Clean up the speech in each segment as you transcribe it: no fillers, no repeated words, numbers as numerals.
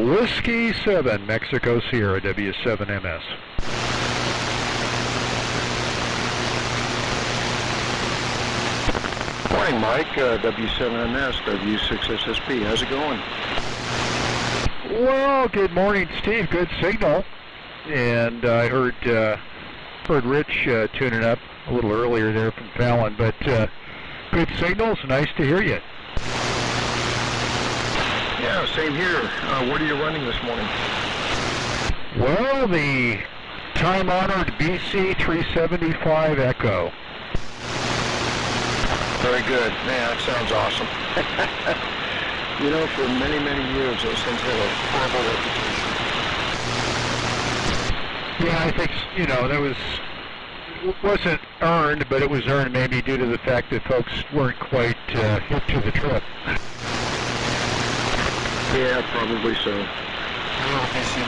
Whiskey 7, Mexico Sierra, W7MS. Morning, Mike. W7MS, W6SSP. How's it going? Well, good morning, Steve. Good signal. And I heard Rich tuning up a little earlier there from Fallon, but good signals. Nice to hear you. Yeah, same here. What are you running this morning? Well, the time-honored BC 375 Echo. Very good. Man, that sounds awesome. You know, for many, many years, those things had a horrible reputation. Yeah, I think, you know, that wasn't earned, but it was earned maybe due to the fact that folks weren't quite hip to the trip. Yeah, probably so. I know BC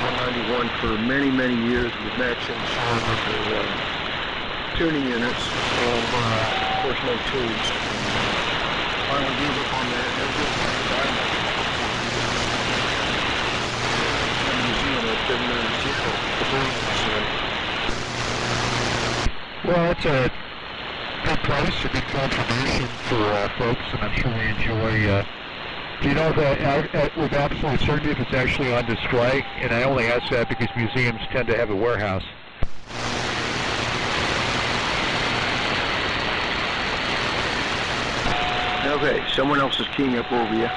191 for many, many years with connections for tuning units and, of course, no tubes. Finally gave up on that. They're just like a diamond. The museum up in Seattle, the Burning Museum. Well, it's a good place, a good contribution for folks, and I'm sure they enjoy. Do you know that with absolute certainty if it's actually on display? And I only ask that because museums tend to have a warehouse. Okay, someone else is keying up over you.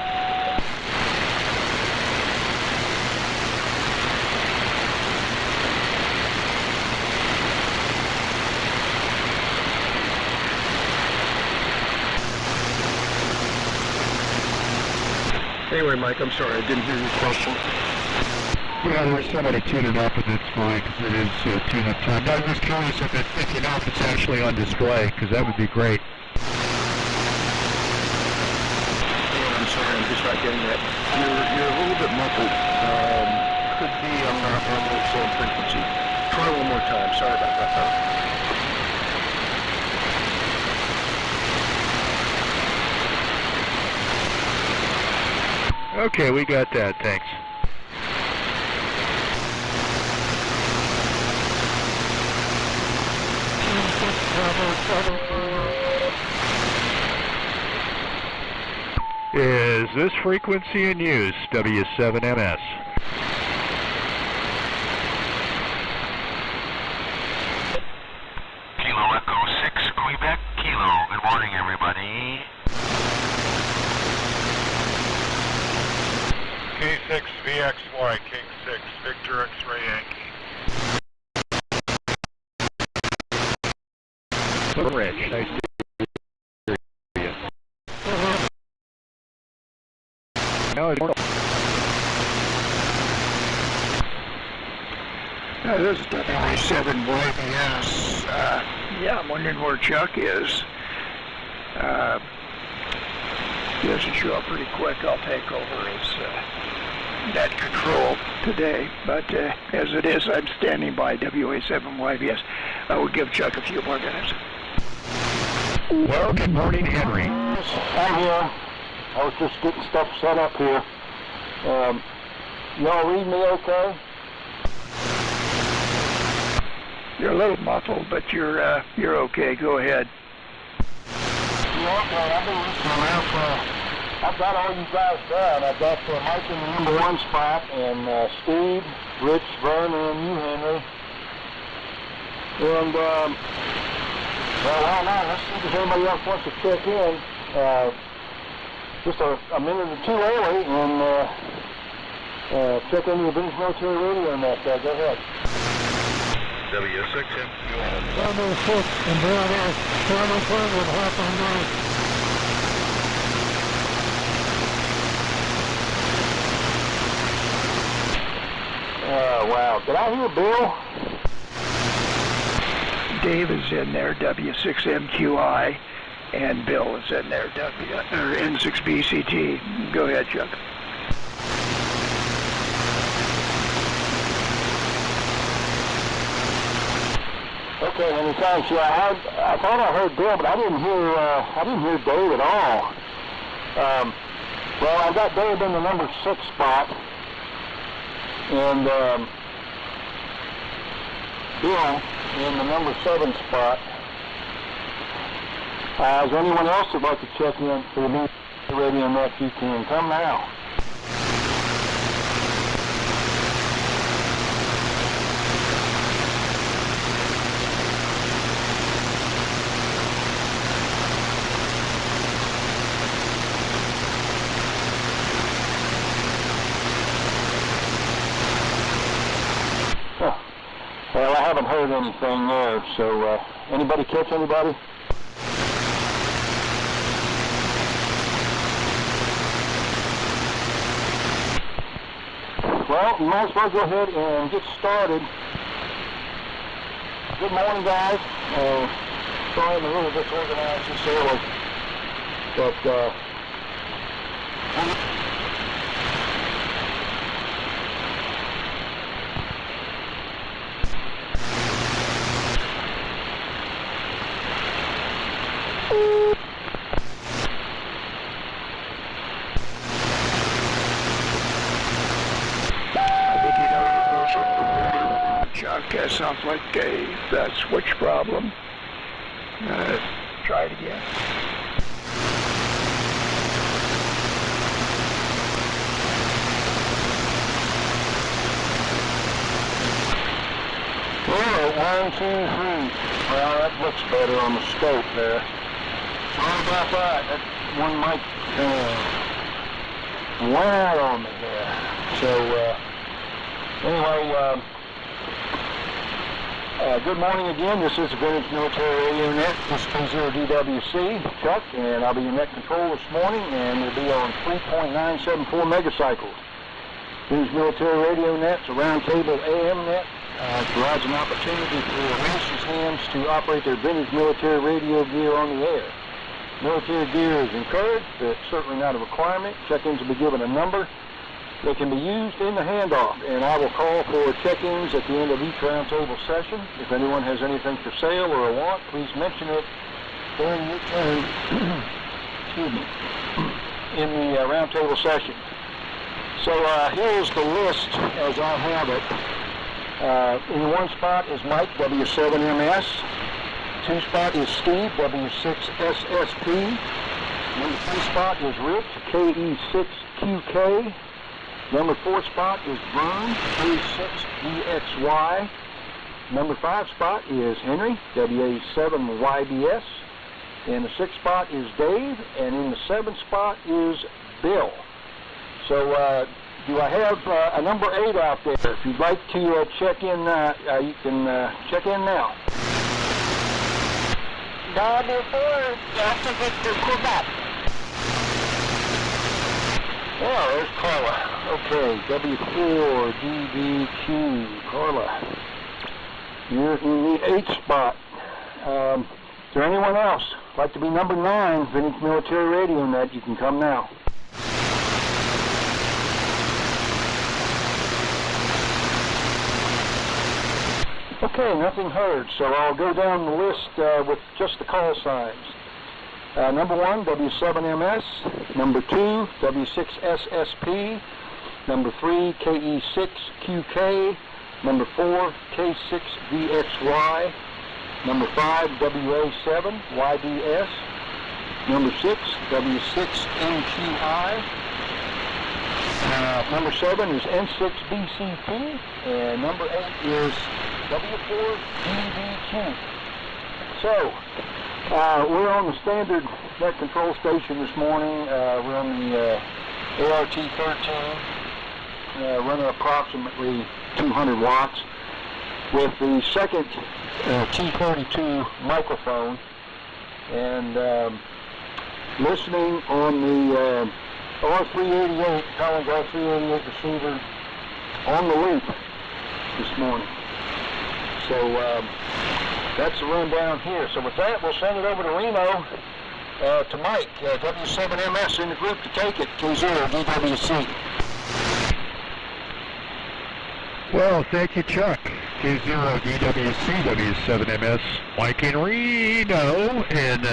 Anyway, Mike, I'm sorry, I didn't hear your question. Yeah, there's somebody tuning up, and it's fine, because it is tune-up time. No, I'm just curious if you know if it's actually on display, because that would be great. Oh, I'm sorry, I'm just not getting that. You're a little bit muffled. Could be on the same frequency. Try one more time. Sorry about that. Okay, we got that. Thanks. Is this frequency in use? W7MS. Kilo Echo 6, Quebec, Kilo. Good morning, everybody. K6VXY, King 6, Victor X-Ray Yankee. Rich, nice to hear you. No, This is WA7YBS. Yeah, I'm wondering where Chuck is. He doesn't show up pretty quick. I'll take over as net control today. But as it is, I'm standing by WA7YBS. I will give Chuck a few more minutes. Well, good morning, Henry. I'm here. I was just getting stuff set up here. Y'all read me okay? You're a little muffled, but you're okay. Go ahead. Yeah, okay. I've been listening now for. I've got all you guys done. I've got Mike in the #1 spot, and Steve, Rich, Vern, and you, Henry. And well, why not? Let's see if anybody else wants to check in. Just a minute or two early, and check in the British Military Radio and that. Go ahead. W6 and W6 and WA7YBS. What happened now? Wow. Did I hear Bill? Dave is in there, W6MQI, and Bill is in there, N6BCT. Go ahead, Chuck. Okay, many thanks. Yeah, I thought I heard Bill, but I didn't hear Dave at all. Well, I've got Dave in the #6 spot, and Bill in the number 7 spot. Is there anyone else that'd like to check in for the radio net? You can come now. Well, I haven't heard anything there, so anybody catch anybody? Well, you might as well go ahead and get started. Good morning, guys. Sorry I'm a little disorganized this early, but That sounds like Dave. That's which problem? Try it again. Well, 1, 2, 3. Well, that looks better on the scope there. Sorry about that. That one mic went out on me there. So, anyway, good morning again. This is the Vintage Military Radio Net. This is K0DWC, Chuck, and I'll be your net control this morning, and we'll be on 3.974 megacycles. Vintage Military Radio Net's a roundtable AM net. It provides an opportunity for racers' hands to operate their vintage military radio gear on the air. Military gear is encouraged, but it's certainly not a requirement. Check-ins will be given a number. They can be used in the handoff, and I will call for check-ins at the end of each roundtable session. If anyone has anything for sale or a want, please mention it during your turn excuse me, in the roundtable session. So here's the list as I have it. In one spot is Mike, W7MS. 2 spot is Steve, W6SSP. Number 3 spot is Rich, KE6QK. Number 4 spot is Vern, K6DXY. Number 5 spot is Henry, WA7YBS. And the 6th spot is Dave, and in the 7th spot is Bill. So do I have a number 8 out there? If you'd like to check in, you can check in now. W4, Delta Victor, Quebec. Oh, there's Carla. Okay, W4DBQ, Carla. You're in the 8th spot. Is there anyone else like to be number 9, Vintage Military Radio Net? You can come now. Okay, nothing heard, so I'll go down the list with just the call signs. Number 1, W7MS. Number 2, W6SSP. Number 3, KE6QK. Number 4, K6DXY. Number 5, WA7YBS. Number 6, W6NQI. Number 7 is N6BCP. And number 8 is W4DBQ. So, we're on the standard net control station this morning. We're on the ART-13, running approximately 200 watts with the second T32 microphone, and listening on the R388, Collins R388 receiver on the loop this morning. So that's the rundown here. So with that, we'll send it over to Reno, to Mike, W7MS in the group to take it, K0DWC. Well, thank you, Chuck. K0DWC, W7MS, Mike in Reno, and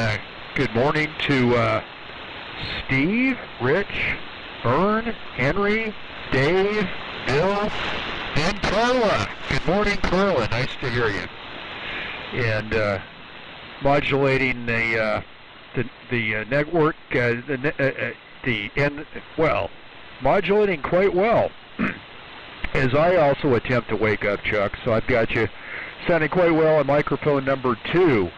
good morning to Steve, Rich, Vern, Henry, Dave, Bill, and Carla. Good morning, Carla. Nice to hear you. And modulating the network, modulating quite well. As I also attempt to wake up, Chuck. So I've got you sounding quite well on microphone number 2.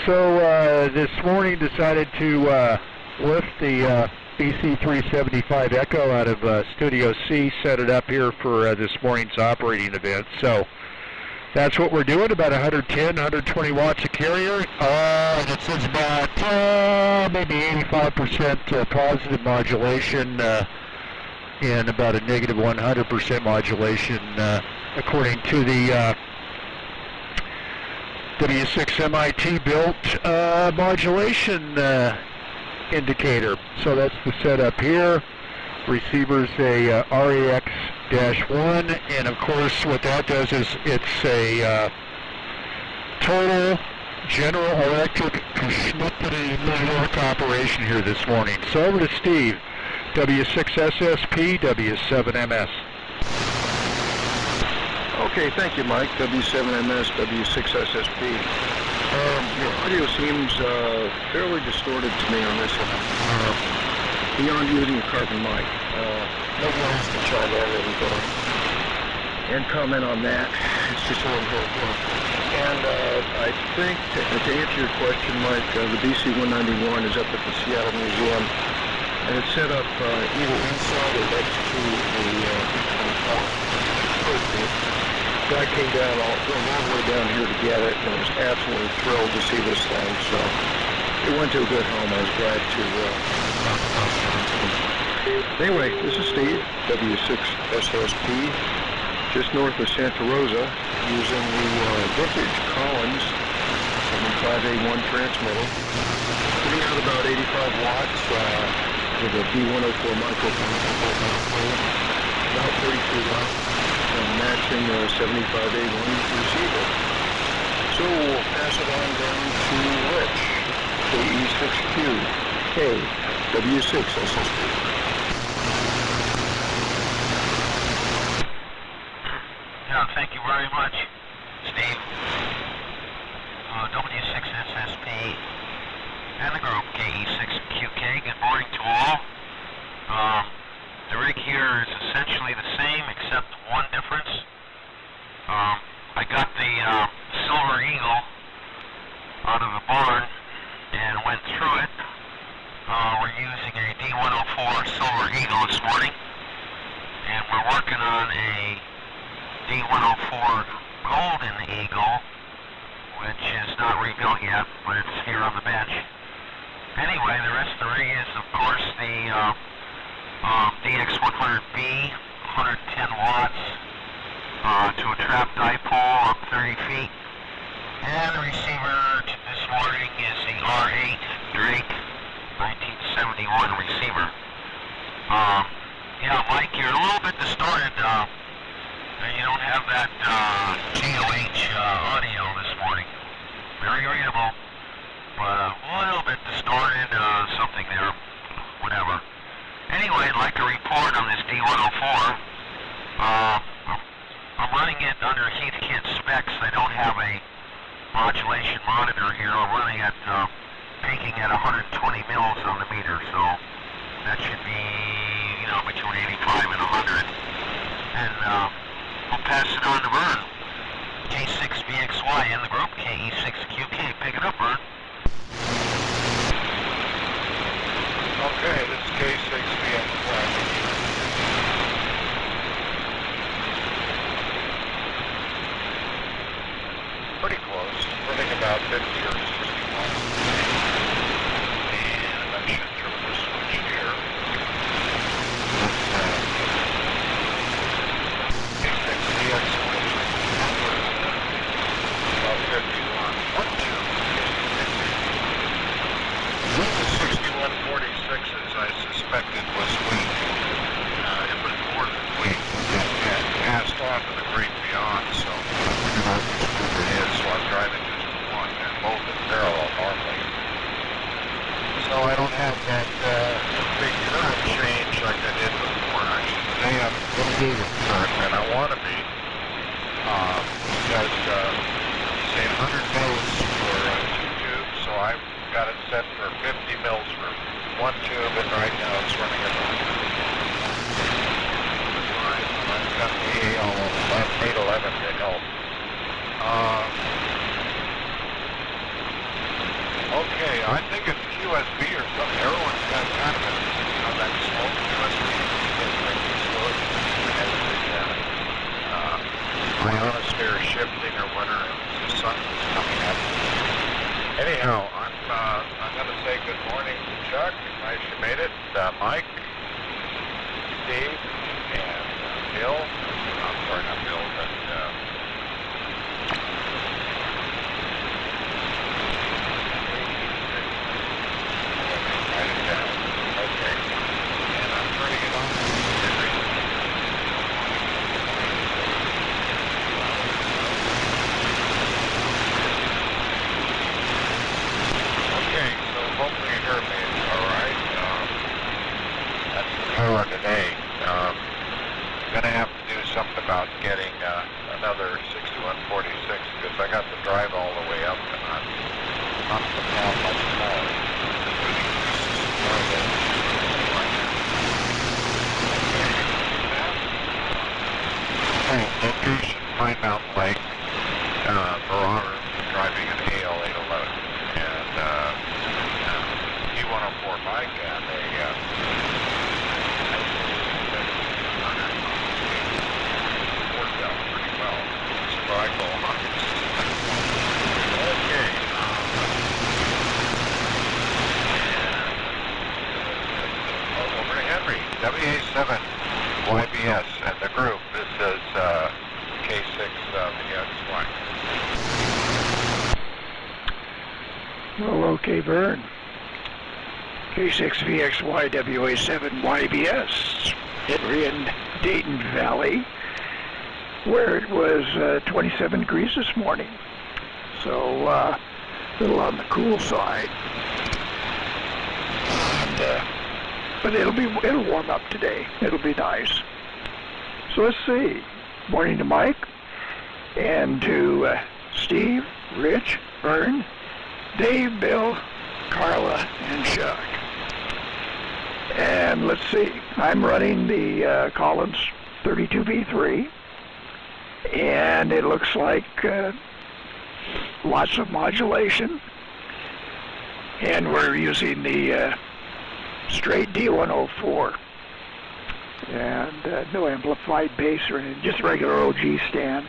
So this morning decided to lift the BC375 Echo out of Studio C, set it up here for this morning's operating event. So that's what we're doing, about 110, 120 watts of carrier. And it says about maybe 85% positive modulation and about a negative 100% modulation according to the W6 MIT built modulation indicator. So that's the setup here. Receiver's a RAX-1, and of course what that does is it's a total General Electric network operation here this morning. So over to Steve, W6SSP, W7MS. Okay, thank you, Mike. W7MS, W6SSP. Your audio seems fairly distorted to me on this one. Beyond using a carbon mic. Nobody else can chime in and comment on that. It's just a little bit. And I think, to answer your question, Mike, the BC-191 is up at the Seattle Museum, and it's set up either inside or next to the guy came down all the way down here to get it, and I was absolutely thrilled to see this thing. So it went to a good home. I was glad to. Anyway, this is Steve, W6SSP, just north of Santa Rosa, using the vintage Collins 75A1 transmitter, putting out about 85 watts with a D104 microphone, about 33 watts, and matching the 75A1 receiver. So we'll pass it on down to Rich, KE6Q, W6SSP. Yeah, thank you very much, Steve. W6SSP and the group KE6QK. Good morning to all. The rig here is essentially the same except one difference. I got the Silver Eagle out of the barn and went through it. We're using a D104 Silver Eagle this morning, and we're working on a D104 Golden Eagle, which is not rebuilt yet, but it's here on the bench. Anyway, the rest of the rig is, of course, the DX100B, 110 watts to a trap dipole up 30 feet. And the receiver this morning is the R8 Drake 1971 receiver. Yeah, Mike, you're a little bit distorted. You don't have that GOH audio this morning. Very readable, but a little bit distorted, something there, whatever. Anyway, I'd like to report on this D104. I'm running it under Heathkit specs. I don't have a modulation monitor here. I'm running at peaking at 120 mils on the meter, so that should be, between 85 and 100. And we'll pass it on to Vern. K6BXY in the group, KE6QK. Pick it up, Vern. Okay, this is K6BXY. Pretty close, running about 50 or 60 watts. And I should turn the switch here. K6BXY. About 50 watts. 6146, as I suspected, was weak. It was more than weak. It had passed off in the great beyond, so it is. So I'm driving just the one, and both in parallel normally. So I don't have that big current change like I and I want to be, because say 100 mils for 2 tubes, so I've got it set for 50 mils for 1 tube, and right now it's running at I've got the AL811 to help. Okay, I think it's USB or something. Everyone's got kind of that smoke USB. Ionosphere shifting or whatever. The sun is coming up. Anyhow, I'm going to say good morning to Chuck. Nice you made it. Mike, Steve, and Bill. I'm sorry, not Bill, but write it down. Okay. And I'm turning it on. Okay, so hopefully you heard me all right. That's the power today. I'm going to have to do something about getting another 6146 because I got the drive all the way up and I'm not the path much more. Location, Pine Mountain Lake, barometer, driving an AL811, and D104 bike and worked out pretty well. That's what I call honest. Okay. Over to Henry, WA7YBS, and the group. This is K0DWC. Well, okay, Vern. K6VXY WA7YBS, Henry and Dayton Valley, where it was 27 degrees this morning. So a little on the cool side. And, but it'll warm up today. It'll be nice. So let's see. Morning to Mike and to Steve, Rich, Vern, Dave, Bill, Carla, and Chuck. And let's see. I'm running the Collins 32B3, and it looks like lots of modulation. And we're using the straight D104. And no amplified bass or anything, just a regular OG stand.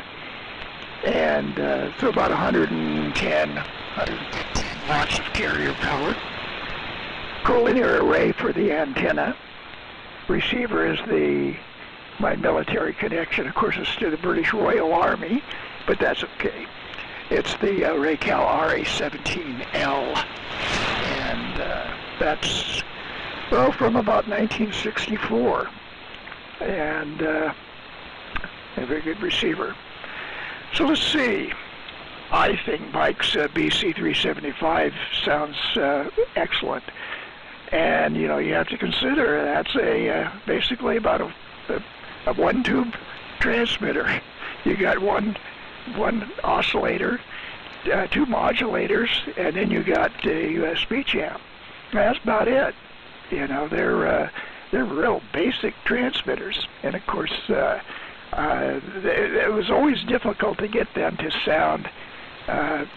And so about 110, 115 watts of carrier power. Collinear array for the antenna. Receiver is my military connection. Of course, it's to the British Royal Army, but that's okay. It's the Raycal RA17L. And that's, well, from about 1964. And a very good receiver. So let's see. I think Mike's BC375 sounds excellent. And, you know, you have to consider that's basically about a one-tube transmitter. You got one oscillator, 2 modulators, and then you got a speech amp. That's about it. You know, they're real basic transmitters. And, of course, it was always difficult to get them to sound, how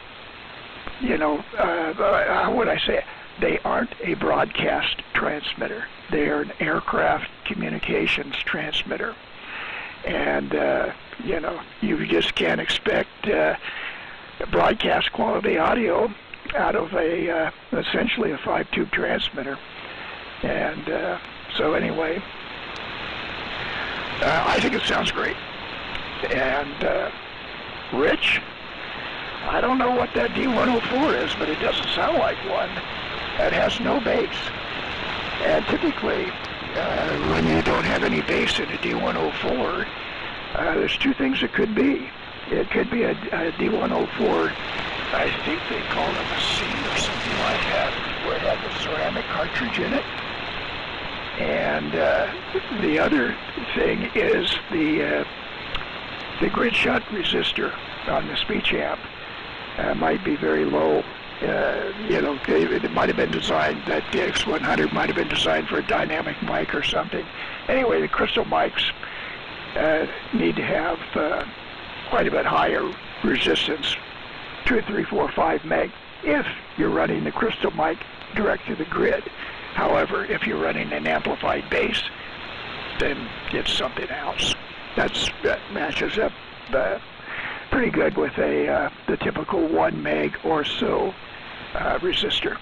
would I say it? They aren't a broadcast transmitter. They are an aircraft communications transmitter. And, you just can't expect broadcast quality audio out of essentially a 5-tube transmitter. And so anyway, I think it sounds great. And Rich, I don't know what that D104 is, but it doesn't sound like one. It has no bass. And typically, when you don't have any bass in a D104, there's 2 things it could be. It could be a D104, I think they call it a C or something like that, where it had the ceramic cartridge in it. And the other thing is the grid shunt resistor on the speech amp might be very low. You know, it might have been designed, that DX100 might have been designed for a dynamic mic or something. Anyway, the crystal mics need to have quite a bit higher resistance, 2, 3, 4, 5 meg, if you're running the crystal mic direct to the grid. However, if you're running an amplified bass, then it's something else. That matches up pretty good with the typical 1 meg or so resistor.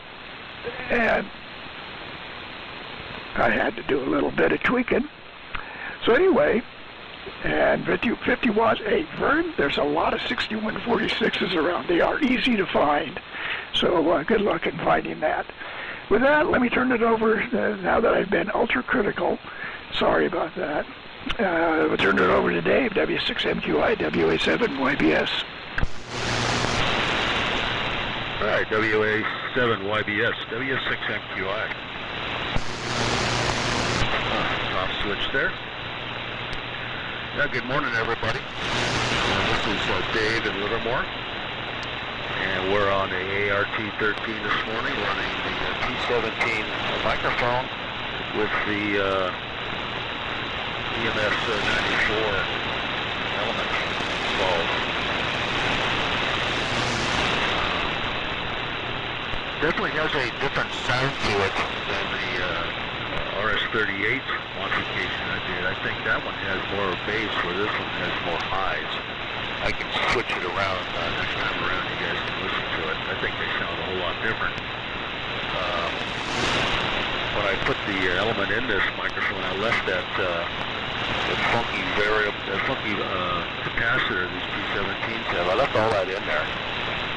And I had to do a little bit of tweaking. So anyway, and 50 watts, hey, Vern, there's a lot of 6146s around. They are easy to find. So good luck in finding that. With that, let me turn it over, now that I've been ultra critical. Sorry about that. We'll turn it over to Dave, W6MQI, WA7YBS. All right, WA7YBS, W6MQI. Off switch there. Good morning, everybody. This is Dave in Livermore. And we're on a ART-13 this morning, running the T17 microphone with the EMS 94 element installed. Definitely has a different sound to it than the RS-38 modification I did. I think that one has more bass, where this one has more highs. I can switch it around next time around. You guys can listen to it. I think they sound a whole lot different. When I put the element in this microphone, I left that funky capacitor these T17s have. I left all that in there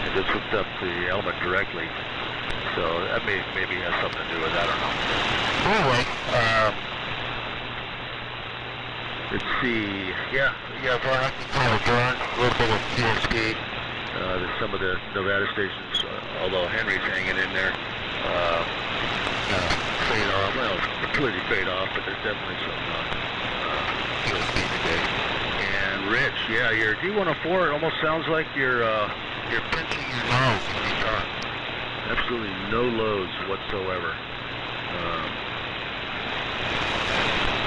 and just hooked up the element directly. So that maybe has something to do with that, I don't know. Anyway, let's see. Yeah, Vern, I can call it Vern. A little bit of PSP. There's some of the Nevada stations, although Henry's hanging in there, fade off. Well, completely fade off, but there's definitely some PSP today. And Rich, yeah, your D104, it almost sounds like you're pinching your nose when you talk. Absolutely no lows whatsoever.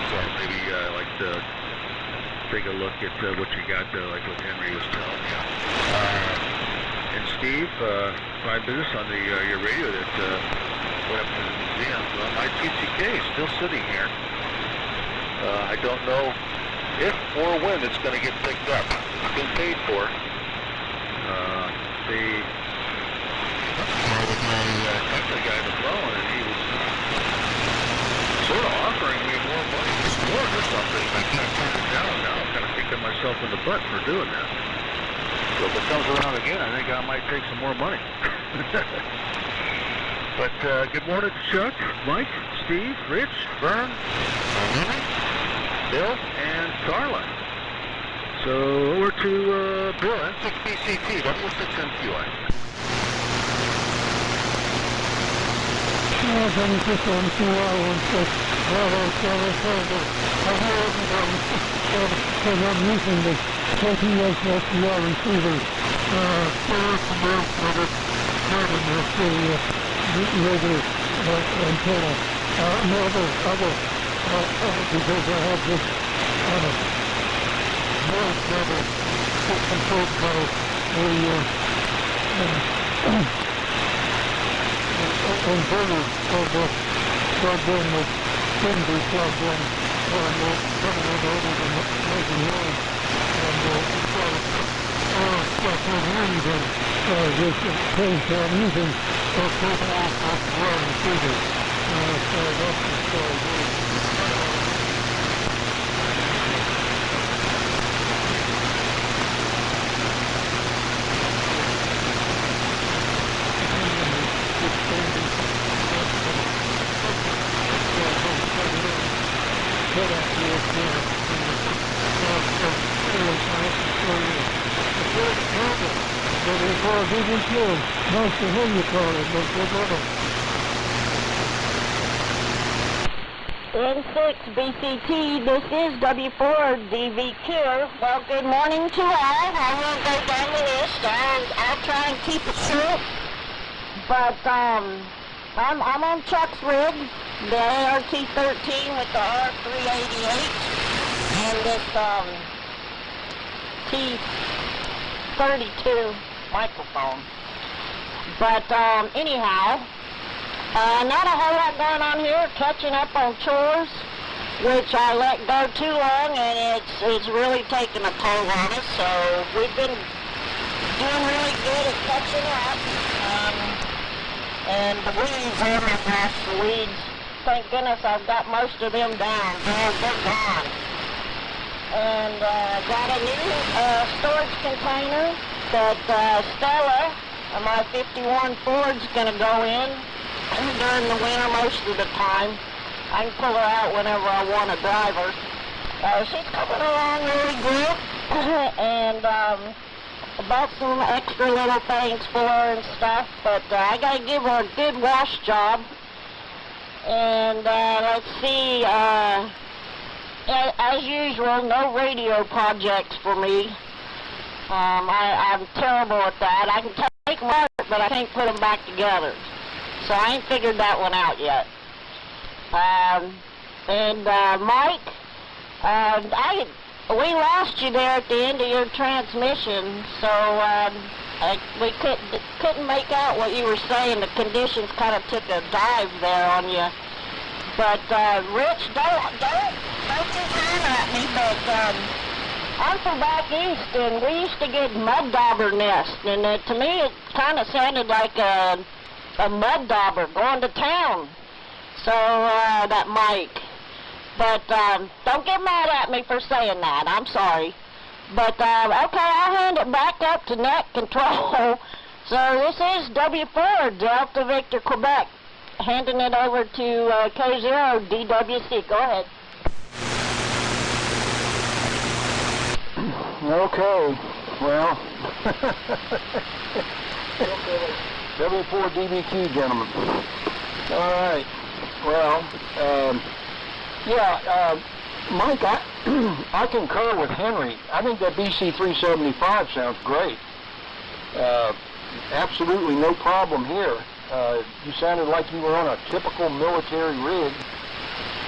So maybe I like to take a look at what you got, like what Henry was telling you. And Steve, my business on the your radio that went up to the museum. Well, my TCK is still sitting here. I don't know if or when it's going to get picked up. It's been paid for. The guy on the phone, and he was sort of offering me more money to sport or something. I can't turn it down now. I'm kind of kicking myself in the butt for doing that. So if it comes around again, I think I might take some more money. But good morning to Chuck, Mike, Steve, Rich, Vern, Bill, and Carla. So over to Bill, N6BCT, W6MQI. I'm using the KTSSDR receiver regular antenna. Because I have this voice level controlled by inverter plugged in with finger plugged in, and coming in over the making noise, and it's got stuff in anything, this case I'm using taken off the wire receiver, so that's the story. Nice to hear you, Carla. N6 BCT, this is W4DVQ. Well, good morning to all. I won't go down the list. I'll try and keep it short. But I'm on Chuck's rig, the ART-13 with the R388 and this T32 microphone. But anyhow, not a whole lot going on here, catching up on chores, which I let go too long, and it's really taken a toll on us. So we've been doing really good at catching up. And the weeds, I haven't washed the weeds. Thank goodness I've got most of them down. They're gone. And got a new storage container that Stella, my 51 Ford's going to go in during the winter most of the time. I can pull her out whenever I want to drive her. She's coming along really good. And I bought some extra little things for her and stuff, but I got to give her a good wash job. And let's see, as usual, no radio projects for me. I'm terrible at that. I can take them apart, but I can't put them back together. So I ain't figured that one out yet. Mike, we lost you there at the end of your transmission, so we couldn't make out what you were saying. The conditions kind of took a dive there on you. But Rich, don't just holler at me. But I'm from back east, and we used to get mud dauber nests, and to me it kind of sounded like a mud dauber going to town. So that Mike. But don't get mad at me for saying that. I'm sorry. But okay, I'll hand it back up to net control. So this is W4 Delta Victor Quebec, handing it over to K0DWC. Go ahead. Okay, well, W4DVQ, gentlemen. All right, well, Mike, I concur with Henry. I think that BC-375 sounds great. Absolutely no problem here. You sounded like you were on a typical military rig,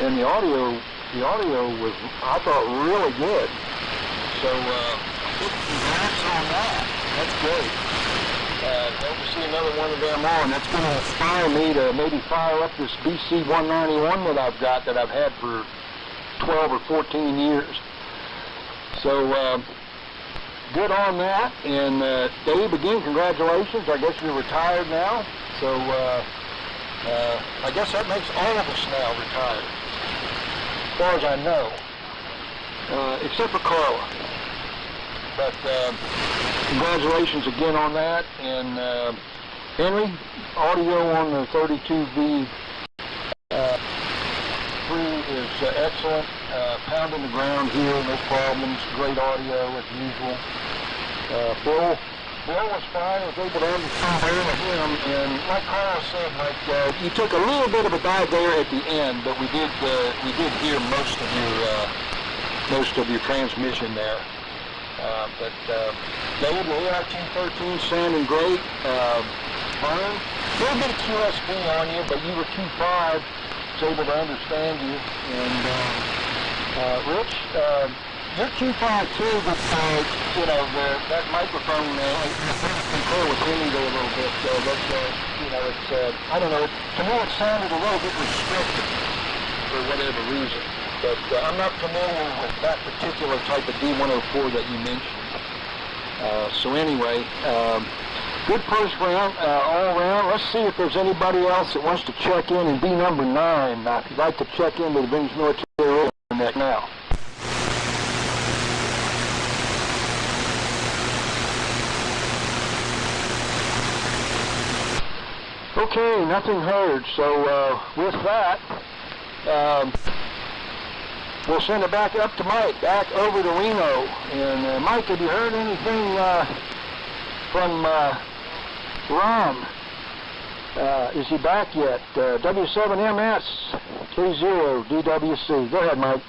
and the audio was, I thought, really good. So, congrats on that. That's great. Hope to see another one of them on. That's going to inspire me to maybe fire up this BC-191 that I've got, that I've had for 12 or 14 years. So, good on that. And Dave, again, congratulations. I guess you're retired now. So, I guess that makes all of us now retired, as far as I know, except for Carla. But congratulations again on that. And Henry, audio on the 32V3 is excellent. Pounding the ground here, no problems. Great audio as usual. Bill was fine. I was able to understand him. And like Carl said, Mike, you took a little bit of a dive there at the end, but we did hear most of your transmission there. But Dave, the ART-13 sounding great. Vern, a little bit of QSB on you, but you were 2.5, was able to understand you. And Rich, you're 2.5 too, but that microphone, I concur with Henry there a little bit. That's it's I don't know. To me, it sounded a little bit restricted for whatever reason. But I'm not familiar with that particular type of D104 that you mentioned. So anyway, good first round all around. Let's see if there's anybody else that wants to check in and be number 9. If you'd like to check into the Vintage Military Internet now. Okay, nothing heard. So with that, we'll send it back up to Mike, back over to Reno. And Mike, have you heard anything from Ron? Is he back yet? W7MS K0DWC. Go ahead, Mike.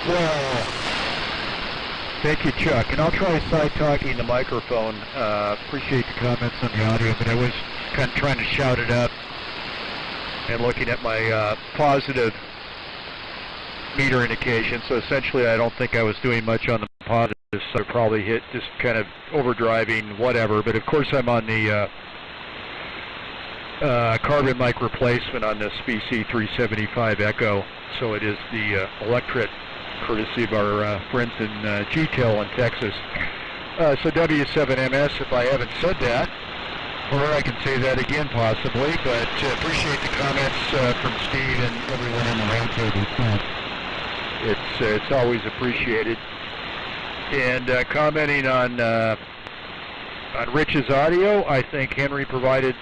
Well, thank you, Chuck. And I'll try side talking the microphone. Appreciate the comments on the audio, but I was kind of trying to shout it up and looking at my positive meter indication. So essentially, I don't think I was doing much on the positive. So I probably hit just kind of overdriving, whatever. But of course, I'm on the carbon mic replacement on this BC375 Echo. So it is the electret, courtesy of our friends in G-Tail in Texas. So W7MS, if I haven't said that, or I can say that again possibly, but appreciate the comments from Steve and everyone in the roundtable. It's always appreciated. And commenting on Rich's audio, I think Henry provided,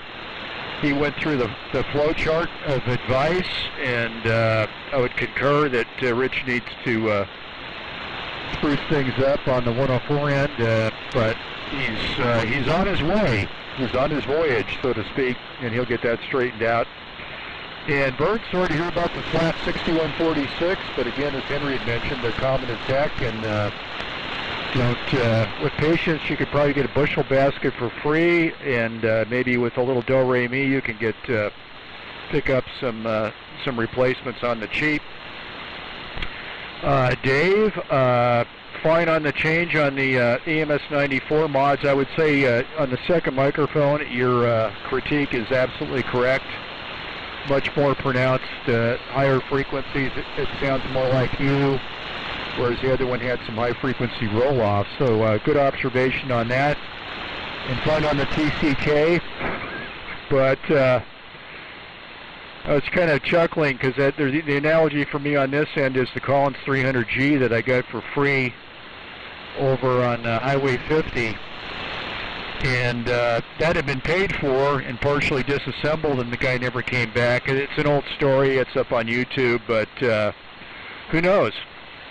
he went through the flow chart of advice, and I would concur that Rich needs to spruce things up on the 104 end, but he's on his way. He's on his voyage, so to speak, and he'll get that straightened out. And Bert, sorry to hear about the flat 6146, but again, as Henry had mentioned, they're common in tech, and with patience, you could probably get a bushel basket for free, and maybe with a little do-re-mi, you can get pick up some replacements on the cheap. Dave, fine on the change on the EMS 94 mods. I would say on the second microphone, your critique is absolutely correct. Much more pronounced, higher frequencies. It sounds more like you, whereas the other one had some high frequency roll-off. So good observation on that. And fun on the TCK. But I was kind of chuckling because the analogy for me on this end is the Collins 300G that I got for free over on Highway 50. And that had been paid for and partially disassembled, and the guy never came back. And it's an old story. It's up on YouTube, but who knows?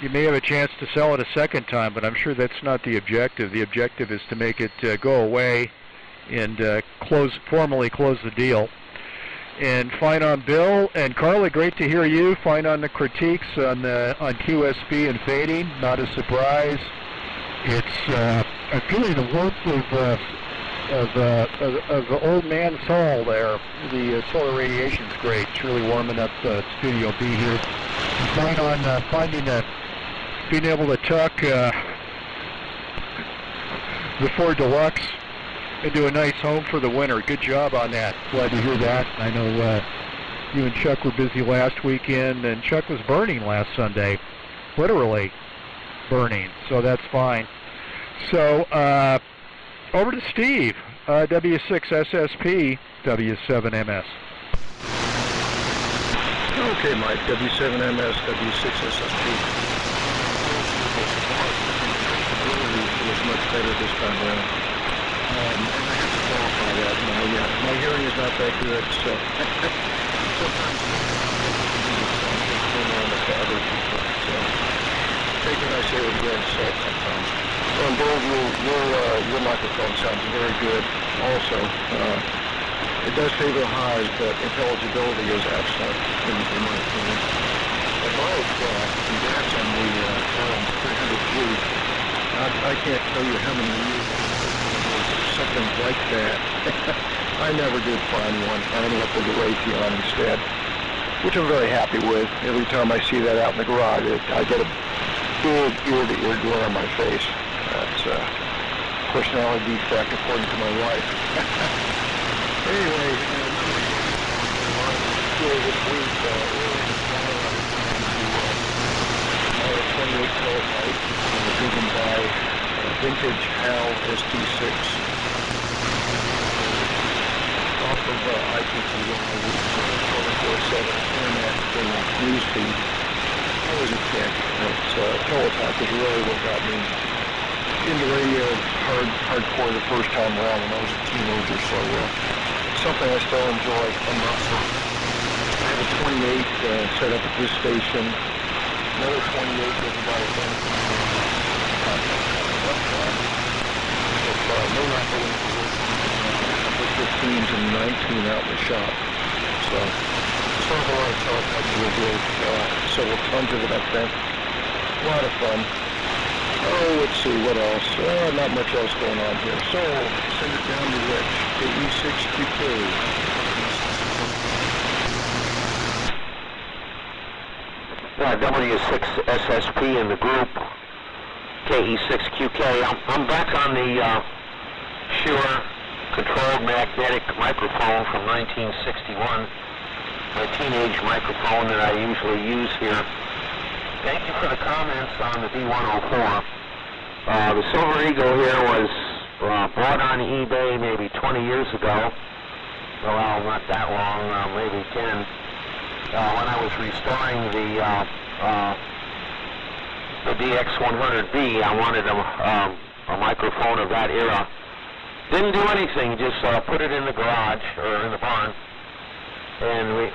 You may have a chance to sell it a second time, but I'm sure that's not the objective. The objective is to make it go away and formally close the deal. And fine on Bill and Carla, great to hear you. Fine on the critiques on QSB and fading. Not a surprise. It's I'm feeling the warmth of old man Saul there. The solar radiation's great. It's really warming up Studio B here. And fine on being able to tuck the Ford Deluxe into a nice home for the winter. Good job on that. Glad to hear that. I know you and Chuck were busy last weekend, and Chuck was burning last Sunday. Literally burning. So that's fine. So over to Steve, W6SSP, W7MS. Okay, Mike, W7MS, W6SSP. Was much better this time around. And I have to qualify that. My hearing is not that good, so sometimes it's on to other people. So take what I say with a grain of salt sometimes. On both, your microphone sounds very good also. It does favor highs, but intelligibility is excellent in my opinion. And Mike, congrats on the 300G. I can't tell you how many years something like that. I never did find one. I ended up with a Raytheon instead, which I'm very happy with. Every time I see that out in the garage, I get a big ear-to-ear glare on my face. That's a personality defect, according to my wife. Anyway, this week, my 28 kilobyte driven by vintage HAL ST6 off of IPTY, which is 24/7 internet newsfeed. I was a kid. Teletype is really what got me into radio hardcore the first time around when I was a teenager, so something I still enjoy immensely. I have a 28 set up at this station. Another 28 driven by a no 15s and 19 out in the shop. So So still have a lot of teletypes to review. Several tons of it, I think. A lot of fun. Oh, let's see, what else? Not much else going on here. So, send it down to Rich, KE6QK. W6SSP in the group, KE6QK. I'm back on the Shure controlled magnetic microphone from 1961, my teenage microphone that I usually use here. Thank you for the comments on the D104. The Silver Eagle here was bought on eBay maybe 20 years ago. Well, not that long, maybe 10. When I was restoring the DX100B, I wanted a microphone of that era. Didn't do anything, just put it in the garage or in the barn. And we,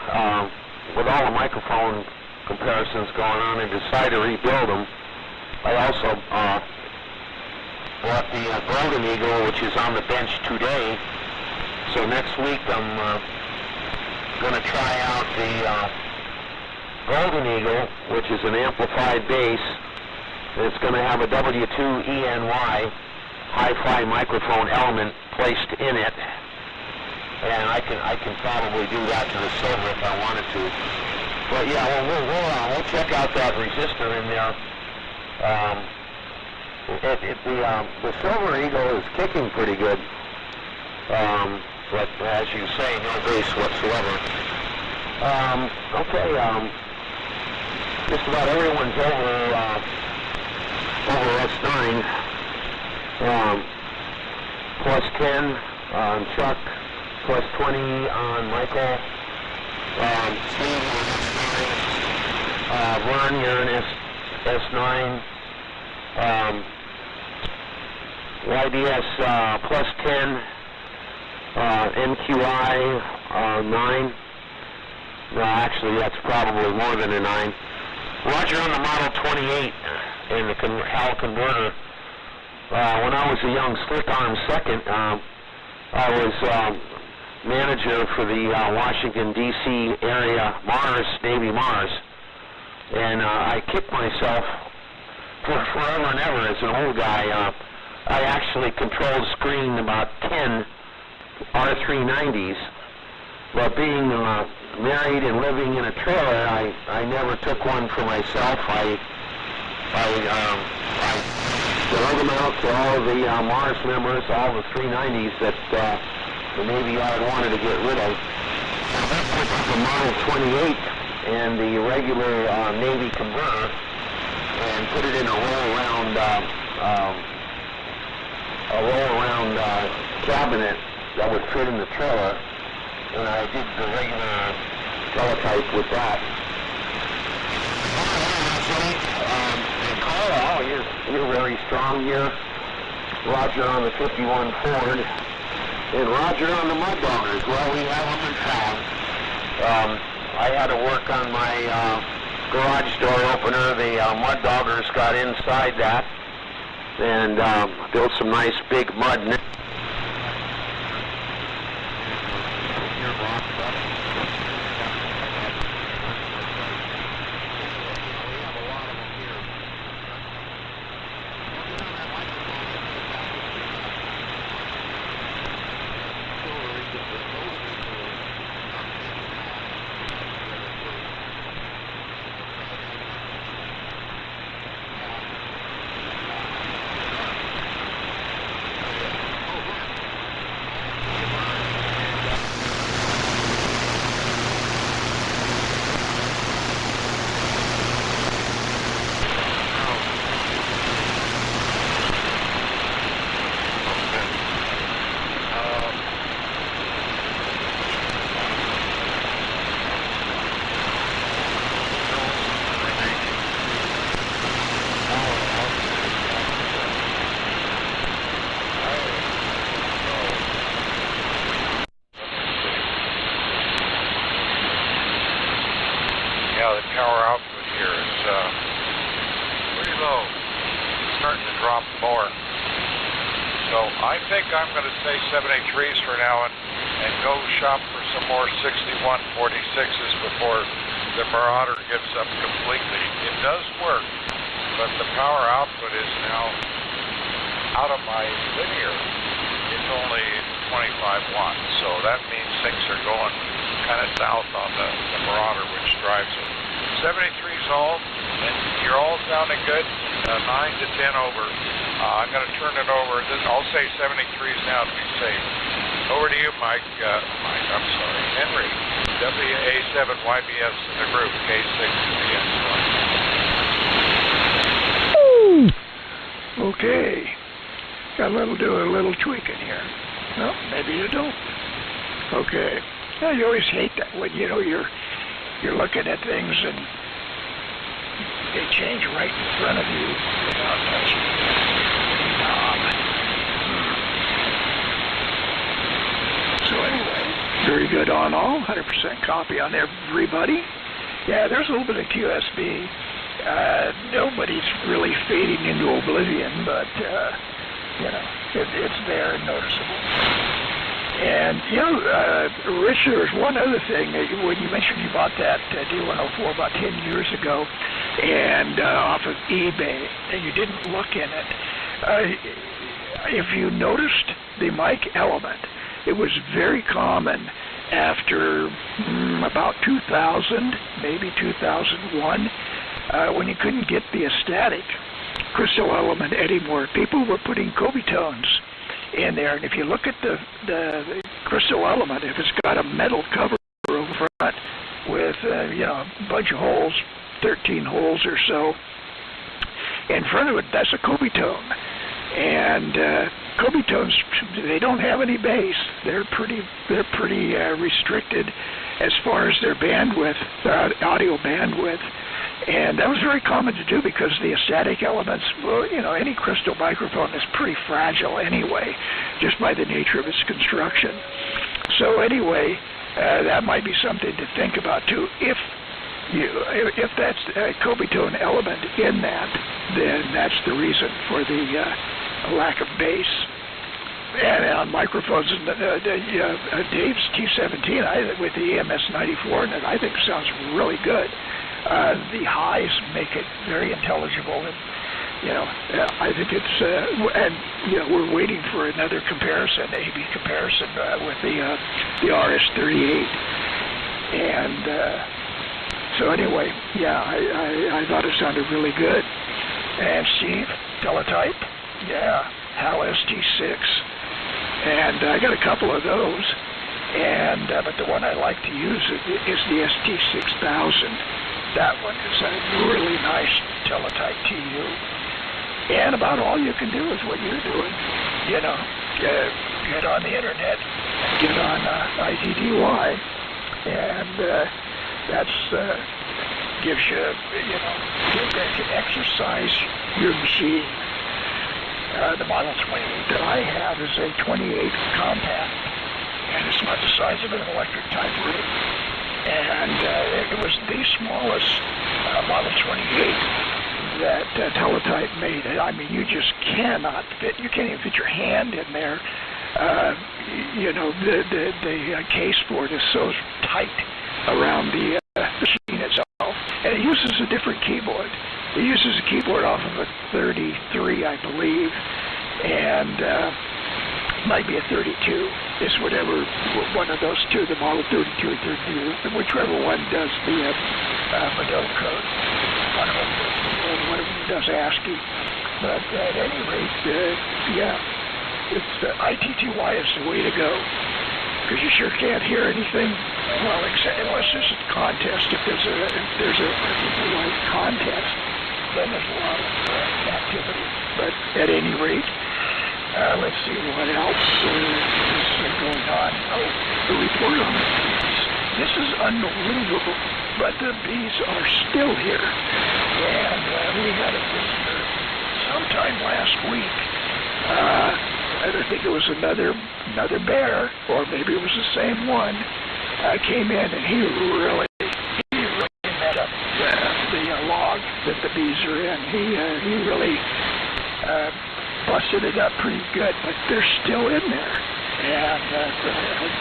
with all the microphone comparisons going on, and decided to rebuild them. I also bought the Golden Eagle, which is on the bench today. So next week I'm going to try out the Golden Eagle, which is an amplified bass. It's going to have a W2ENY hi-fi microphone element placed in it, and I can probably do that to the Silver if I wanted to. But yeah, we'll check out that resistor in there. The Silver Eagle is kicking pretty good, but as you say, no bass whatsoever. Okay, just about everyone's over S9. Plus 10 on Chuck, plus 20 on Michael. Steve on S9. Vern, you're in S9. YBS plus 10. NQI 9. No, actually that's probably more than a 9. Roger on the Model 28 in the HAL converter. When I was a young slick arm second, I was manager for the Washington, D.C. area Mars, Navy Mars. And I kicked myself for forever and ever as an old guy. I actually controlled screen about 10 R390s. But being married and living in a trailer, I never took one for myself. I drug them out to all of the Mars members, all the 390s that the Navy Yard wanted to get rid of. I picked up the Model 28 and the regular Navy converter and put it in a roll-around cabinet that would fit in the trailer, and I did the regular teletype with that. And Carl, you're very strong here. Roger on the 51 Ford, and Roger on the Mud Doggers. Well, we have them in town. I had to work on my garage door opener. The Mud Doggers got inside that and built some nice big mud. Yeah, the power output here is pretty low. It's starting to drop more. So I think I'm going to say 783s for now, and and go shop for some more 6146s before the Marauder gives up completely. It does work, but the power output is now out of my linear. It's only 25 watts, so that means things are going kind of south on the Marauder, which drives it. 73's all, and you're all sounding good. 9 to 10 over. I'm going to turn it over. I'll say 73's now to be safe. Over to you, Mike. I'm sorry, Henry. WA7YBS in the group. K6BS1. Okay. Got a do a little tweaking here. Well, maybe you don't. Okay. Well, you always hate that when you're looking at things and they change right in front of you without touching the knob. So anyway, very good on all. 100% copy on everybody. Yeah, there's a little bit of QSB. Nobody's really fading into oblivion, but it's there and noticeable. And, Rich, there's one other thing. When you mentioned you bought that D104 about 10 years ago and off of eBay, and you didn't look in it, if you noticed the mic element, it was very common after about 2000, maybe 2001, when you couldn't get the static crystal element anymore. People were putting Kobe tones in there, and if you look at the crystal element, if it's got a metal cover over front with a bunch of holes, 13 holes or so in front of it, that's a Kobe tone. And Kobe tones, they don't have any bass. They're pretty restricted as far as their bandwidth, their audio bandwidth. And that was very common to do because the static elements, well, any crystal microphone is pretty fragile anyway, just by the nature of its construction. So anyway, that might be something to think about too. If that's a Kobe tone element in that, then that's the reason for the lack of bass. And on microphones, Dave's T17 with the EMS 94 in it, I think sounds really good. The highs make it very intelligible, and I think it's we're waiting for another comparison, A/B comparison with the RS38, and so anyway, yeah, I thought it sounded really good. And Steve, teletype, yeah, HAL ST6, and I got a couple of those, and but the one I like to use is the ST6000. That one is a really nice teletype TU. And about all you can do is what you're doing. Get on the internet, get on ITDY, and that's gives you, that can exercise your machine. The Model 28 that I have is a 28 compact, and it's not the size of an electric typewriter. And it was the smallest Model 28 that teletype made. I mean, you just cannot fit. You can't even fit your hand in there. The case for it is so tight around the machine itself, and it uses a different keyboard. It uses a keyboard off of a 33, I believe, and might be a 32. It's whatever one of those two, the Model 32 or 32, whichever one does the Model code. One of them does keyboard, one of them does ASCII. But at any rate, it's ITTY is the way to go, because you sure can't hear anything. Well, unless there's a contest. If there's a ITTY contest, then there's a lot of activity. But at any rate, let's see what else is going on. Oh, the report on the bees. This is unbelievable, but the bees are still here. And we had a visitor sometime last week. I think it was another bear, or maybe it was the same one. Came in and he really met up the log that the bees are in. He really busted it up pretty good, but they're still in there. And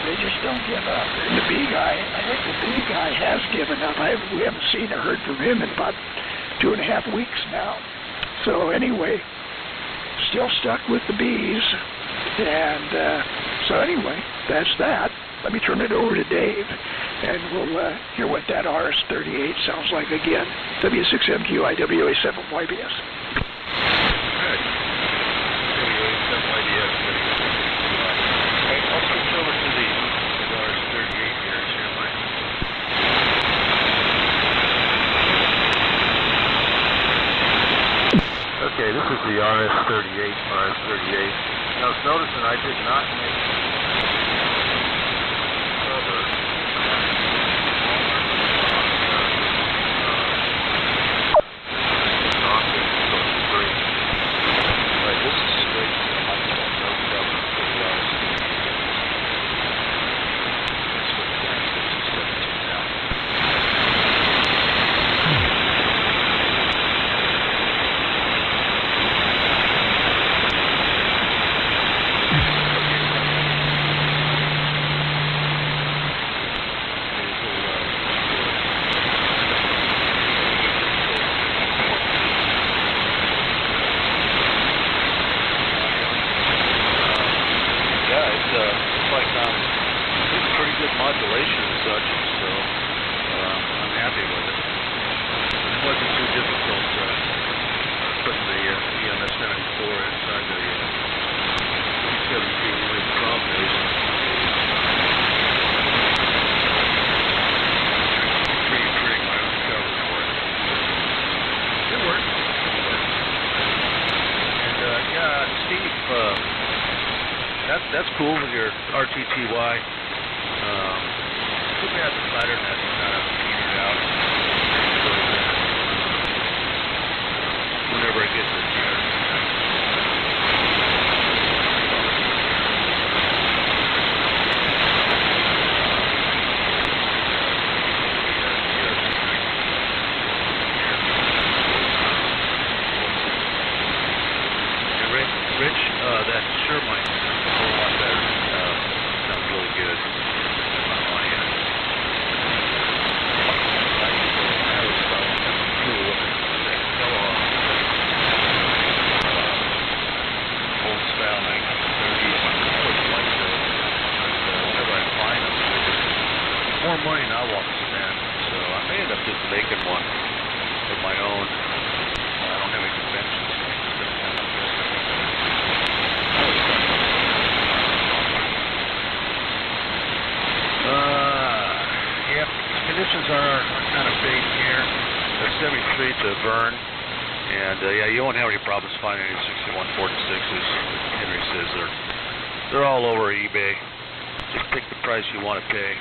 they just don't give up. And the B guy, I think the B guy has given up. We haven't seen or heard from him in about 2.5 weeks now. So anyway, still stuck with the B's. And so anyway, that's that. Let me turn it over to Dave, and we'll hear what that RS-38 sounds like again. W6MQI WA7YBS. Good. WA7YBS. I'll switch over to the RS-38 here and share mine. Okay, this is the RS-38. I was noticing I did not make cover. Modulation and such, so I'm happy with it. It wasn't too difficult putting the EMS-74 inside the 17 with prompt base. Creating my own cover for it. It worked. And yeah, Steve, that's cool with your RTTY. Too bad the ladder net kind of petered out. Whenever I get to here. Rich, that sure might a whole lot better. Sounds really good. More money than I want to spend, so I may end up just making one of my own. I don't have any conventions. Yeah, conditions are kind of fading here. They're 73 to burn, and yeah, you won't have any problems finding any 6146s. Henry says they're all over eBay. Just pick the price you want to pay.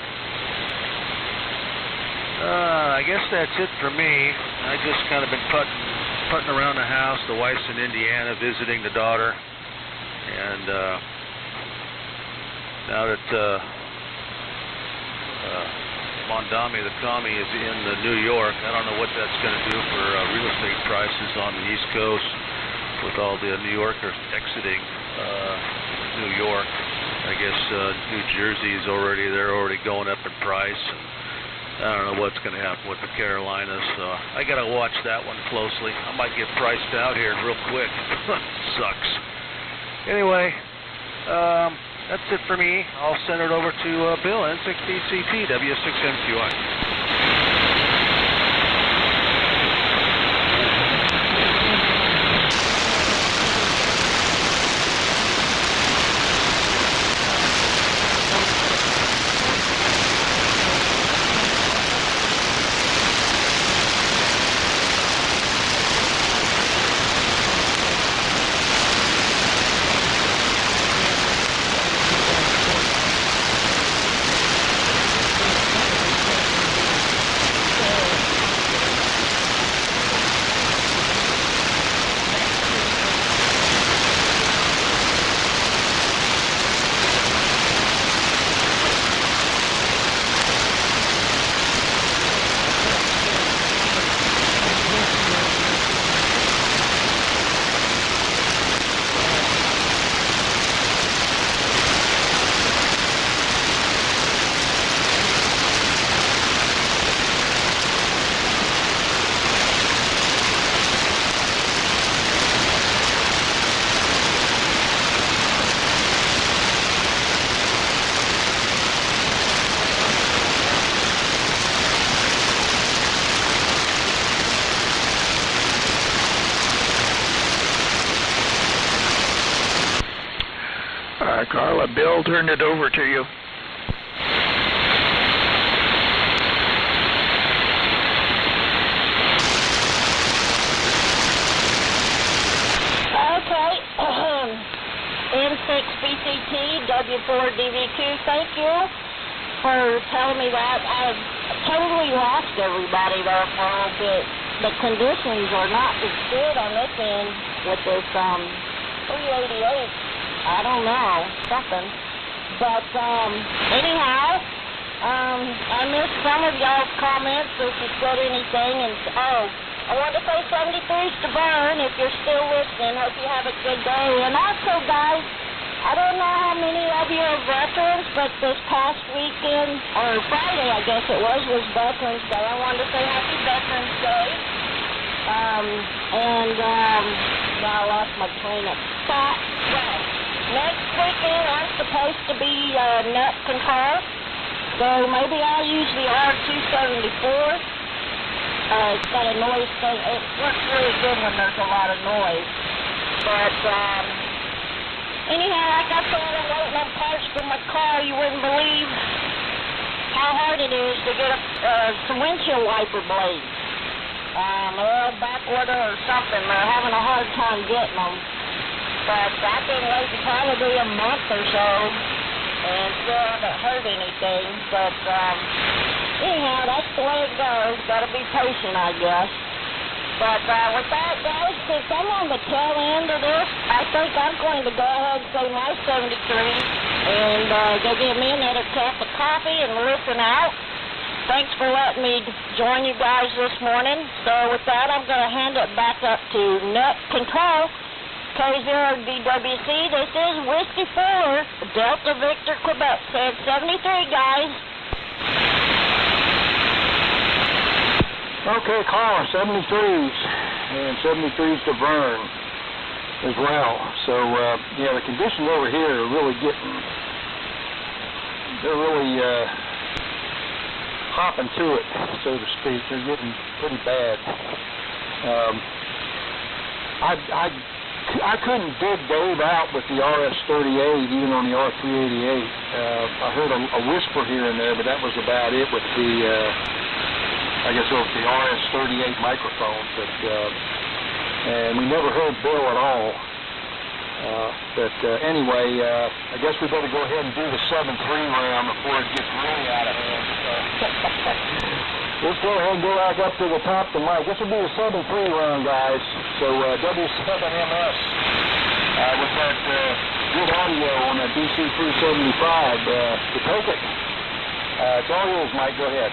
I guess that's it for me. I just kind of been putting around the house. The wife's in Indiana visiting the daughter, and now that Mondami, the commie, is in New York, I don't know what that's going to do for real estate prices on the East Coast with all the New Yorkers exiting New York. I guess New Jersey is they're already going up in price. I don't know what's going to happen with the Carolinas, so I got to watch that one closely. I might get priced out here real quick. Sucks. Anyway, that's it for me. I'll send it over to Bill, N6DCT, W6MQI. I'll turn it over to you. Okay. N6BCT, W4DVQ, thank you for telling me that. I totally lost everybody there for a little bit. The conditions are not as good on this end with this 388. I don't know, something. But anyhow, I missed some of y'all's comments if you said anything. And I want to say 73's to burn if you're still listening. Hope you have a good day. And also, guys, I don't know how many of you are veterans, but this past weekend, or Friday, I guess it was Veterans Day. I wanted to say Happy Veterans Day. Now I lost my train of thought. Well, next weekend I'm supposed to be net control, so maybe I'll use the R274. It's got a noise thing. It works really good when there's a lot of noise. But anyhow, like I said, I'm waiting on parts for my car. You wouldn't believe how hard it is to get some windshield wiper blades. They're back order or something. They're having a hard time getting them. But I've been waiting probably a month or so, and still haven't heard anything. But anyhow, that's the way it goes. Got to be patient, I guess. But with that, guys, since I'm on the tail end of this, I think I'm going to go ahead and say my 73 and go get me another cup of coffee and listen out. Thanks for letting me join you guys this morning. So with that, I'm going to hand it back up to Net Control, K0DWC. This is Whiskey 4, Delta Victor, Quebec. Said 73, guys. Okay, caller, 73s, and 73s to burn as well. So, yeah, the conditions over here are really they're really hopping to it, so to speak. They're getting pretty bad. I couldn't dig Dave out with the RS-38, even on the R388. I heard a whisper here and there, but that was about it with the, I guess it was the RS-38 microphone. But and we never heard Bill at all. Anyway, I guess we better go ahead and do the 7-3 round before it gets really out of hand. Let's go ahead and go back up to the top of the mic. This will be the 7-3 round, guys. So W7MS with that good audio on that BC375 to take it. It's all yours, Mike. Go ahead.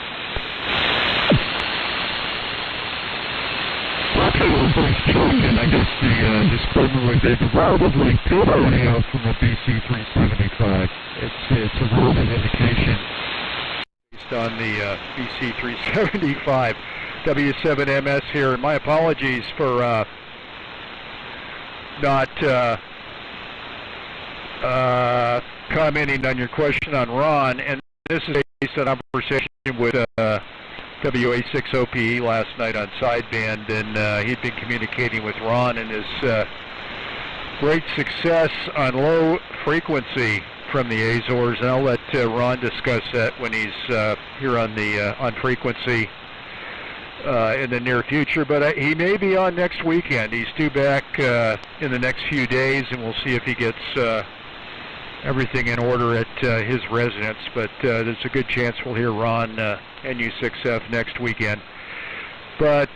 And I guess the disclaimer was a relatively good audio from the BC375. It's a real good indication based on the BC375 W7MS here. And my apologies for not commenting on your question on Ron. And this is based on a conversation with WA6OPE last night on sideband, and he'd been communicating with Ron and his great success on low frequency from the Azores, and I'll let Ron discuss that when he's here on the on frequency in the near future. But he may be on next weekend. He's due back in the next few days, and we'll see if he gets everything in order at his residence. But there's a good chance we'll hear Ron NU6F next weekend. But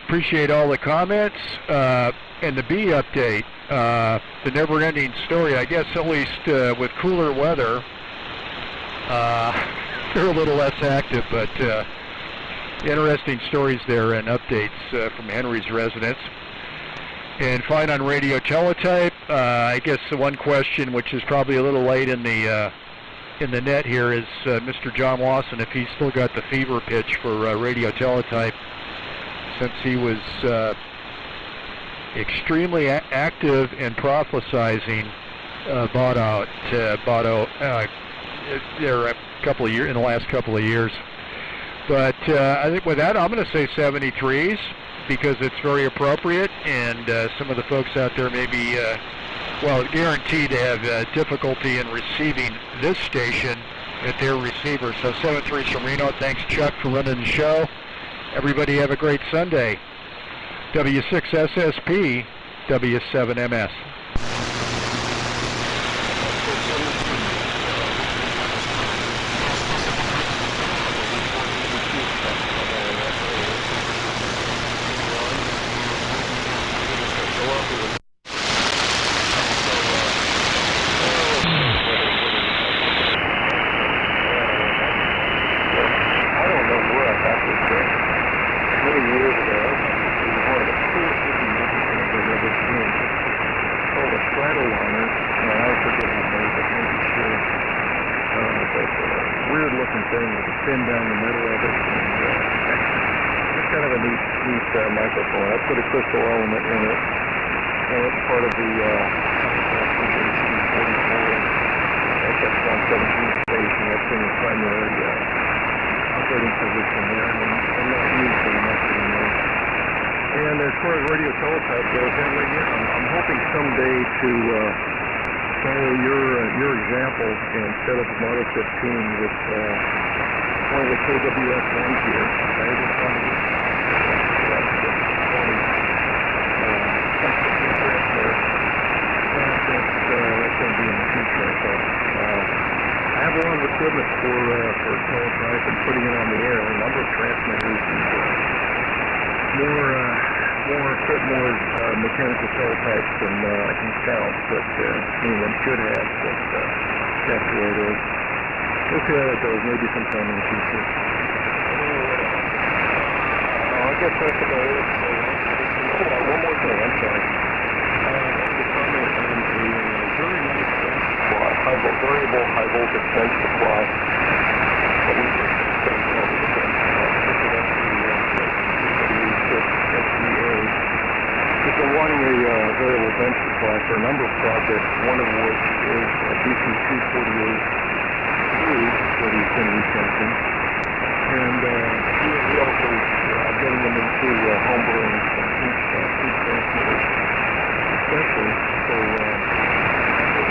appreciate all the comments and the bee update. The never-ending story, I guess, at least with cooler weather, they're a little less active, but interesting stories there and updates from Henry's residence. And fine on radio teletype. I guess the one question, which is probably a little late in the net here, is Mr. John Lawson, if he's still got the fever pitch for radio teletype, since he was extremely active in prophesizing Bodo there a couple of years, in the last couple of years. But I think with that, I'm going to say 73s because it's very appropriate, and some of the folks out there may be well, guaranteed to have difficulty in receiving this station at their receiver. So 73 Sereno, thanks Chuck for running the show. Everybody have a great Sunday. W6SSP, W7MS. Microphone. I put a crystal element in it, and it's part of the FM17 station. That's in the primary operating position there, and I'm not used very much anymore. And as far as radio teletype goes, I'm hoping someday to follow your example and set up a Model 15 with one of the KWS ones here. I have a lot of equipment for teletype and putting it on the air, a number of transmitters, and more mechanical teletypes than I can count, but anyone should have, but that's the way it is. We'll see how that goes, maybe sometime in the future. I guess that's about it. One more thing, I'm sorry. I wanted to comment on a very nice variable high voltage bench supply that we just spent over the bench. We've been wanting a variable bench supply for a number of projects, one of which is BC-248-2 that he's been retesting. And we also are getting them into homebrewing some heat transmitters, especially. So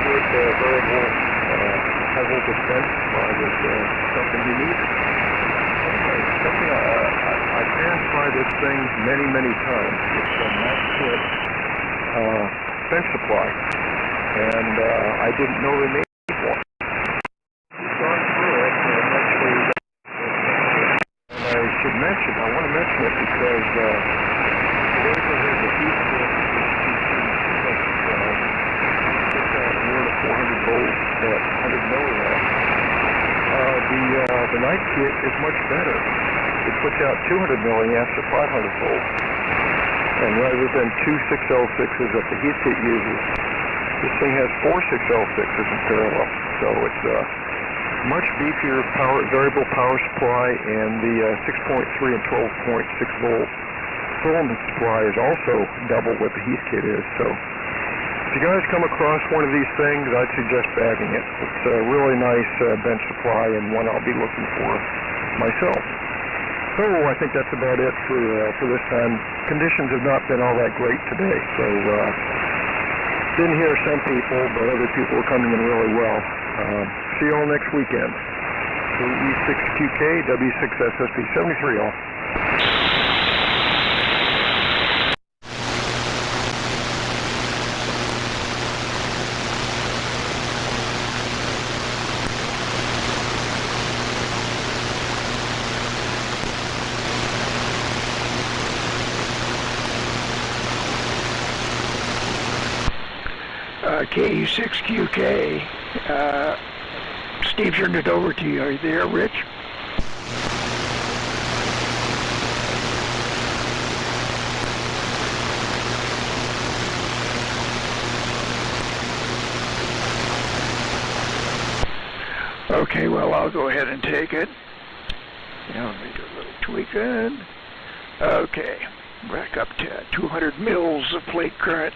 with variable high voltage bench supply was something unique. Something I passed by this thing many times. It's a max kit bench supply, and I didn't know they made one. Gone through it, and actually, I should mention, I want to mention it because the way they have the heat kit bench supply, it's at 400 volts at 100 milliamps. The night kit is much better. It puts out 200 milliamps at 500 volts. And rather than two 6L6s that the heat kit uses, this thing has four 6L6s in parallel. So it's a much beefier variable power supply, and the 6.3 and 12.6 volt filament supply is also double what the heat kit is. So if you guys come across one of these things, I'd suggest bagging it. It's a really nice bench supply, and one I'll be looking for myself. So I think that's about it for this time. Conditions have not been all that great today, so didn't hear some people, but other people are coming in really well. See you all next weekend. E6QK, W6SSP 73 all. K6QK, Steve turned it over to you. Are you there, Rich? Okay, well, I'll go ahead and take it. Now, let me do a little tweaking. Okay, back up to 200 mils of plate current.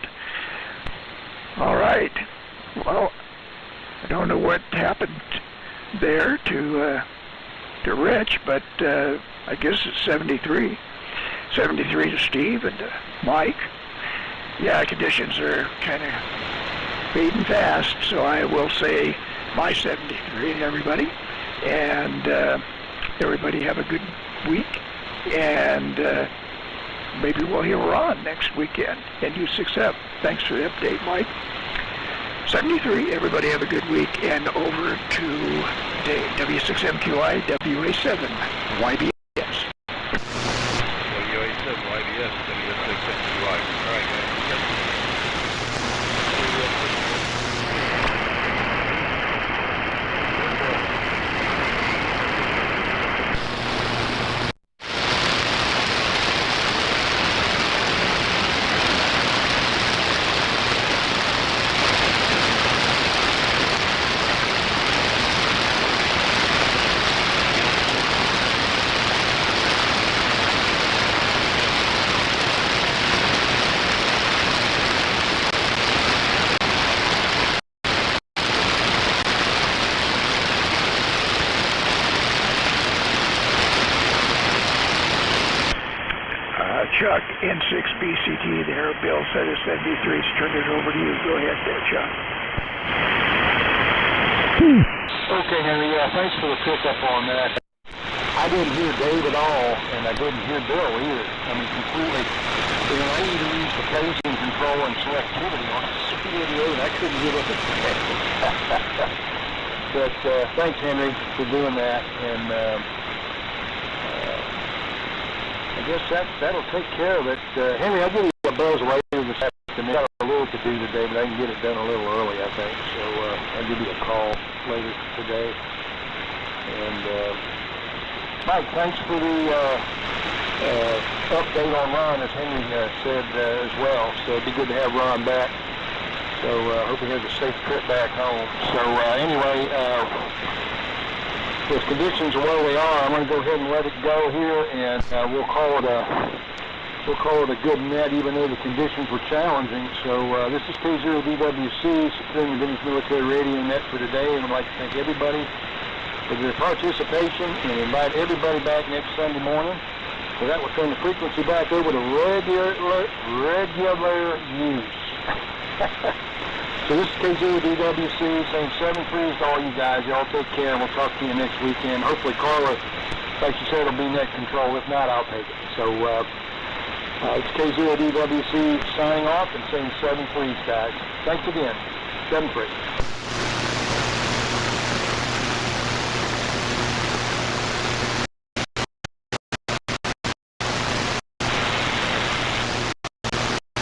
All right. Well, I don't know what happened there to Rich, but I guess it's 73. 73 to Steve and to Mike. Yeah, conditions are kind of fading fast, so I will say my 73 to everybody. And everybody have a good week. And maybe we'll hear Ron next weekend and U6F. Thanks for the update, Mike. 73, everybody have a good week. And over to Dave, W6MQI, WA7YBS. WA7YBS, W6MQI. All right, guys. Chuck, N6BCT there. Bill said it's 73. Turn it over to you. Go ahead there, Chuck. Okay, Henry, thanks for the pickup on that. I didn't hear Dave at all, and I didn't hear Bill either. I mean, completely. You know, I need to use the pacing control and selectivity on the radio, and I couldn't get it. But thanks, Henry, for doing that, and I guess that'll take care of it. Henry, I'll give you a buzz later this afternoon. I've got a little to do today, but I can get it done a little early, I think. So I'll give you a call later today. And Mike, thanks for the update on Ron, as Henry said as well. So it'd be good to have Ron back. So I hope he has a safe trip back home. So anyway, if conditions are where they are, I'm going to go ahead and let it go here, and we'll call it a good net, even though the conditions were challenging. So this is K0DWC, securing the Vintage Military Radio Net for today, and I'd like to thank everybody for their participation, and invite everybody back next Sunday morning. So that will turn the frequency back over to regular use. So this is K0DWC saying 7-3 to all you guys. Y'all take care, and we'll talk to you next weekend. Hopefully Carla, like she said, will be net control. If not, I'll take it. So it's K0DWC signing off and saying 7-3, guys. Thanks again. 7-3.